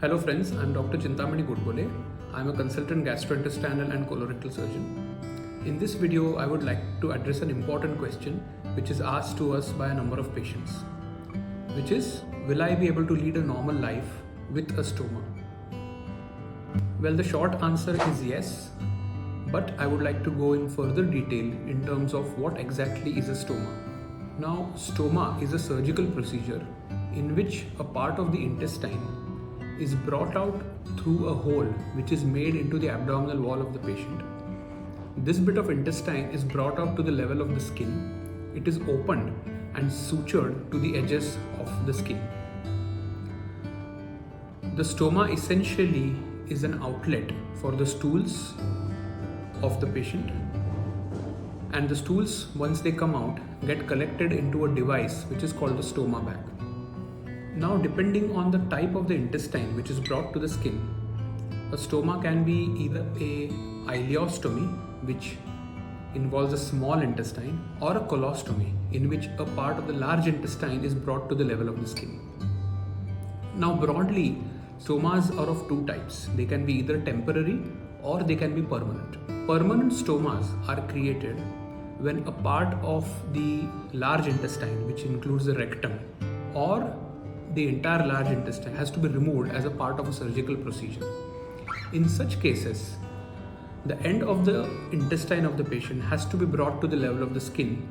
Hello friends, I'm Dr. Chintamani Godbole. I'm a consultant gastrointestinal and colorectal surgeon. In this video, I would like to address an important question which is asked to us by a number of patients, which is, will I be able to lead a normal life with a stoma? Well, the short answer is yes, but I would like to go in further detail in terms of what exactly is a stoma. Now, stoma is a surgical procedure in which a part of the intestine is brought out through a hole which is made into the abdominal wall of the patient. This bit of intestine is brought out to the level of the skin. It is opened and sutured to the edges of the skin. The stoma essentially is an outlet for the stools of the patient, and the stools, once they come out, get collected into a device which is called the stoma bag. Now, depending on the type of the intestine which is brought to the skin, a stoma can be either a ileostomy, which involves a small intestine, or a colostomy, in which a part of the large intestine is brought to the level of the skin. Now, broadly, stomas are of two types. They can be either temporary or they can be permanent. Permanent stomas are created when a part of the large intestine, which includes the rectum, or the entire large intestine, has to be removed as a part of a surgical procedure. In such cases, the end of the intestine of the patient has to be brought to the level of the skin,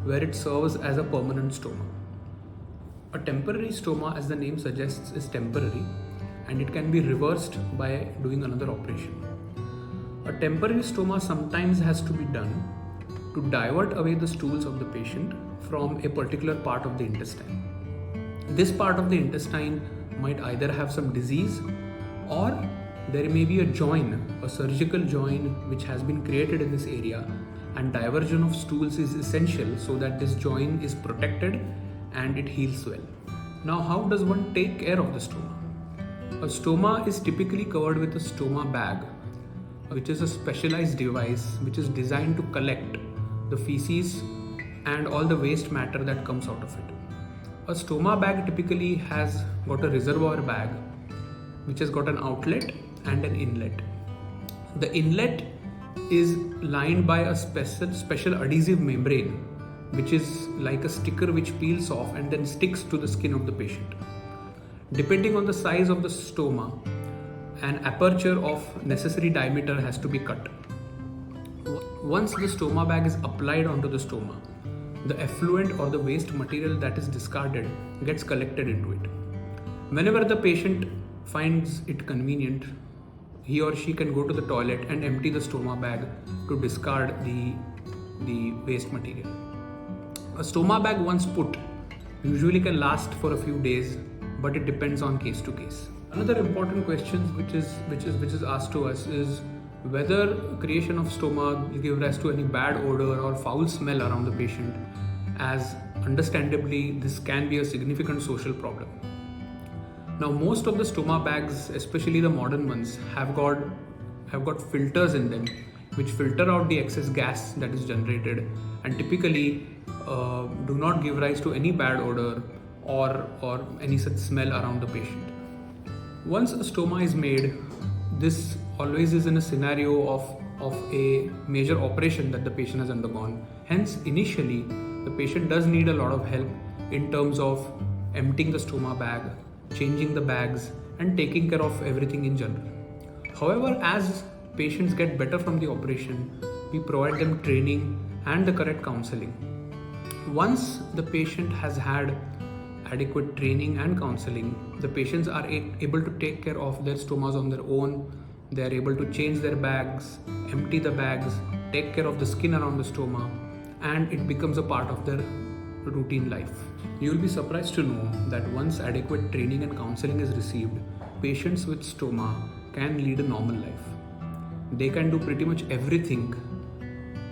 where it serves as a permanent stoma. A temporary stoma, as the name suggests, is temporary, and it can be reversed by doing another operation. A temporary stoma sometimes has to be done to divert away the stools of the patient from a particular part of the intestine. This part of the intestine might either have some disease, or there may be a join, a surgical join which has been created in this area, and diversion of stools is essential so that this join is protected and it heals well. Now, how does one take care of the stoma? A stoma is typically covered with a stoma bag, which is a specialized device which is designed to collect the feces and all the waste matter that comes out of it. A stoma bag typically has got a reservoir bag which has got an outlet and an inlet. The inlet is lined by a special adhesive membrane, which is like a sticker which peels off and then sticks to the skin of the patient. Depending on the size of the stoma, an aperture of necessary diameter has to be cut. Once the stoma bag is applied onto the stoma, the effluent or the waste material that is discarded gets collected into it. Whenever the patient finds it convenient, he or she can go to the toilet and empty the stoma bag to discard the waste material. A stoma bag once put usually can last for a few days, but it depends on case to case. Another important question which is asked to us is whether creation of stoma will give rise to any bad odor or foul smell around the patient, as understandably this can be a significant social problem. Now, most of the stoma bags, especially the modern ones, have got filters in them which filter out the excess gas that is generated, and typically do not give rise to any bad odor or any such smell around the patient. Once a stoma is made, this always is in a scenario of a major operation that the patient has undergone. Hence, initially, the patient does need a lot of help in terms of emptying the stoma bag, changing the bags, and taking care of everything in general. However, as patients get better from the operation, we provide them training and the correct counseling. Once the patient has had adequate training and counseling, the patients are able to take care of their stomas on their own. They are able to change their bags, empty the bags, take care of the skin around the stoma, and it becomes a part of their routine life. You will be surprised to know that once adequate training and counseling is received, patients with stoma can lead a normal life. They can do pretty much everything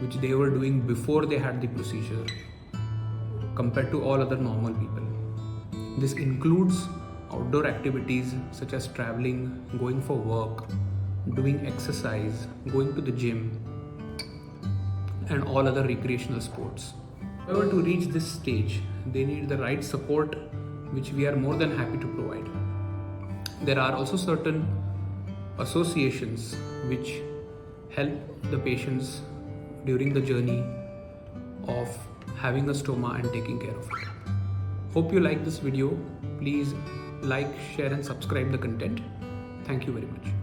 which they were doing before they had the procedure compared to all other normal people. This includes outdoor activities such as traveling, going for work, doing exercise, going to the gym, and all other recreational sports. However, to reach this stage, they need the right support, which we are more than happy to provide. There are also certain associations which help the patients during the journey of having a stoma and taking care of it. Hope you like this video. Please like, share and subscribe the content. Thank you very much.